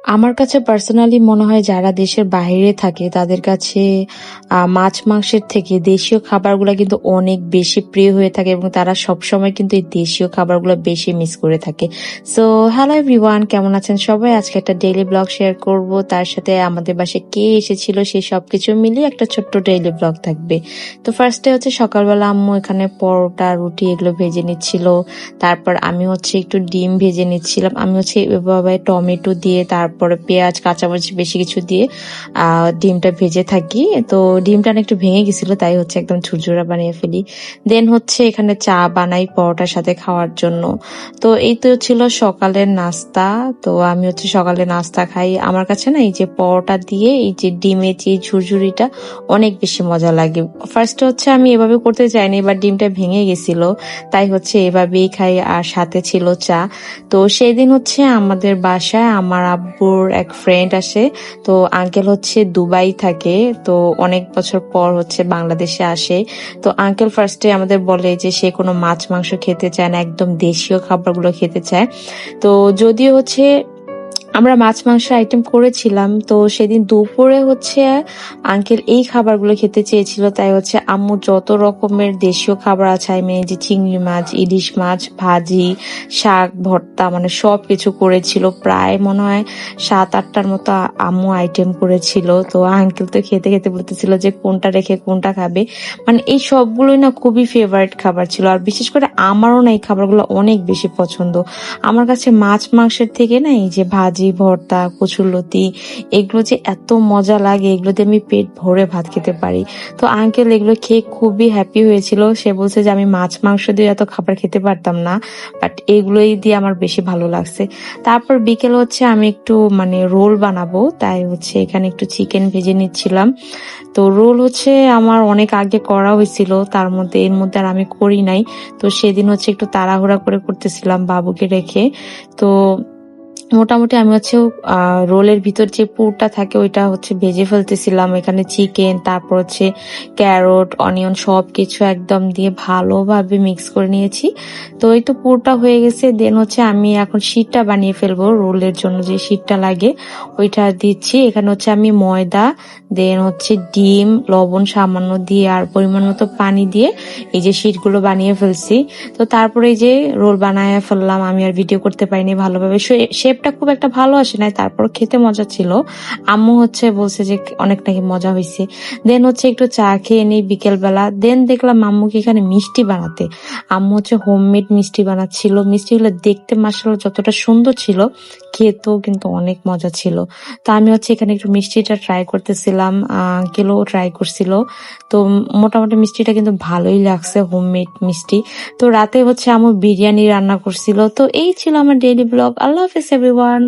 আমার কাছে পার্সোনালি মনে হয় যারা দেশের বাইরে থাকে তাদের কাছে মাছ মাংসের থেকে দেশীয় খাবারগুলো কিন্তু অনেক বেশি প্রিয় হয়ে থাকে এবং তারা সবসময় কিন্তু এই দেশীয় খাবারগুলো বেশি মিস করে থাকে। সো হ্যালো এভরিওয়ান, কেমন আছেন সবাই? আজকে একটা ডেইলি ব্লগ শেয়ার করব, তার সাথে আমাদের বাসায় কে এসেছিল সেই সবকিছু মিলিয়ে একটা ছোট্ট ডেইলি ব্লগ থাকবে। তো ফার্স্টে হচ্ছে সকালবেলা আম্মু এখানে পরোটা রুটি এগুলো ভেজে নিচ্ছিল, তারপর আমি হচ্ছে একটু ডিম ভেজে নিচ্ছিলাম। আমি হচ্ছে এভাবে টমেটো দিয়ে তারপরে পেঁয়াজ কাঁচামরিচ বেশি কিছু দিয়ে ডিমটা ভেজে থাকি। তো ডিমটা না একটু ভেঙে গেছিল, তাই হচ্ছে একদম ঝুরঝুরা বানিয়ে ফেলি। দেন হচ্ছে এখানে চা বানাই পরোটার সাথে খাওয়ার জন্য। তো এই তো ছিল সকালের নাস্তা। তো আমি হচ্ছে সকালে নাস্তা খাই। আমার কাছে না এই যে পরোটা দিয়ে এই যে ডিমের যে ঝুরঝুরিটা অনেক বেশি মজা লাগে। ফার্স্টে হচ্ছে আমি এভাবে করতে চাইনি, এবার ডিমটা ভেঙে গেছিল, তাই হচ্ছে এভাবেই খাই, আর সাথে ছিল চা। তো সেই দিন হচ্ছে আমাদের বাসায় আমার আব্বুর এক ফ্রেন্ড আসে। তো আঙ্কেল হচ্ছে দুবাই থাকে, তো অনেক বছর পর হচ্ছে বাংলাদেশে আসে। তো আঙ্কেল ফার্স্টে আমাদের বলে যে সে কোনো মাছ মাংস খেতে চায় না, একদম দেশীয় খাবারগুলো খেতে চায়। তো যদিও হচ্ছে আমরা মাছ মাংস আইটেম করেছিলাম, তো সেদিন দুপুরে হচ্ছে আঙ্কেল এই খাবারগুলো খেতে চেয়েছিল, তাই হচ্ছে আম্মু যত রকমের দেশীয় খাবার আছে, যে চিংড়ি মাছ ইলিশ মাছ ভাজি শাক ভর্তা মানে সবকিছু করেছিল। প্রায় মনে হয় 7-8টার মতো আম্মু আইটেম করেছিল। তো আঙ্কেল তো খেতে খেতে বলতেছিল যে কোনটা রেখে কোনটা খাবে। মানে এই সবগুলোই না খুবই ফেভারিট খাবার ছিল, আর বিশেষ করে আমারও না এই খাবারগুলো অনেক বেশি পছন্দ। আমার কাছে মাছ মাংসের থেকে না এই যে ভাজি ভর্তা কচুরলতি এগুলো যে এত মজা লাগে, এগুলো দিয়ে আমি পেট ভরে ভাত খেতে পারি। তো আঙ্কেল এগুলো খেয়ে খুবই হ্যাপি হয়েছিল। সে বলছে যে আমি মাছ মাংস দিয়ে এত খাবার খেতে পারতাম না, বাট এগুলোই দিয়ে আমার বেশি ভালো লাগছে। তারপর বিকেল হচ্ছে আমি একটু মানে রোল বানাবো, তাই হচ্ছে এখানে একটু চিকেন ভেজে নিচ্ছিলাম। তো রোল হচ্ছে আমার অনেক আগে করা হয়েছিল, এর মধ্যে আর আমি করি নাই। তো সেদিন হচ্ছে একটু তাড়াহুড়া করে করতেছিলাম বাবুকে রেখে। তো মোটামুটি আমি হচ্ছে রোলের ভিতর যে পুরটা থাকে ওইটা হচ্ছে ভেজে ফেলতেছিলাম। এখানে চিকেন তারপর হচ্ছে ক্যারট অনিয়ন সবকিছু একদম দিয়ে ভালোভাবে মিক্স করে নিয়েছি। তো এই তো পুরটা হয়ে গেছে। দেন হচ্ছে আমি এখন শীটটা বানিয়ে ফেলবো, রোলের জন্য যে শীটটা লাগে ওইটা দিচ্ছি। এখানে হচ্ছে আমি ময়দা দেন হচ্ছে ডিম লবণ সামান্য দিয়ে আর পরিমাণ মতো পানি দিয়ে এই যে শীটগুলো বানিয়ে ফেলছি। তো তারপরে এই যে রোল বানায় ফেললাম। আমি আর ভিডিও করতে পারিনি ভালোভাবে, শেপটা খুব একটা ভালো আসে নাই, তারপর খেতে মজা ছিল। আম্মু হচ্ছে বলছে যে অনেক নাকি মজা হয়েছে। দেন হচ্ছে একটু চা খেয়ে নিই বিকেল বেলা। দেন দেখলাম আম্মুকে এখানে মিষ্টি বানাতে। আম্মু হচ্ছে হোমমেড মিষ্টি বানাচ্ছিল। মিষ্টিগুলো দেখতে মাশাআল্লাহ যতটা সুন্দর ছিল, খেতেও কিন্তু অনেক মজা ছিল। তো আমি হচ্ছে এখানে একটু মিষ্টিটা ট্রাই করতেছিলাম, আঙ্কেলও ট্রাই করছিল। তো মোটামুটি মিষ্টিটা কিন্তু ভালোই লাগছে, হোমমেড মিষ্টি। তো রাতে হচ্ছে আম্মু বিরিয়ানি রান্না করছিল। তো এই ছিল আমার ডেইলি ব্লগ। আল্লাহ হাফেজ এভরিওয়ান।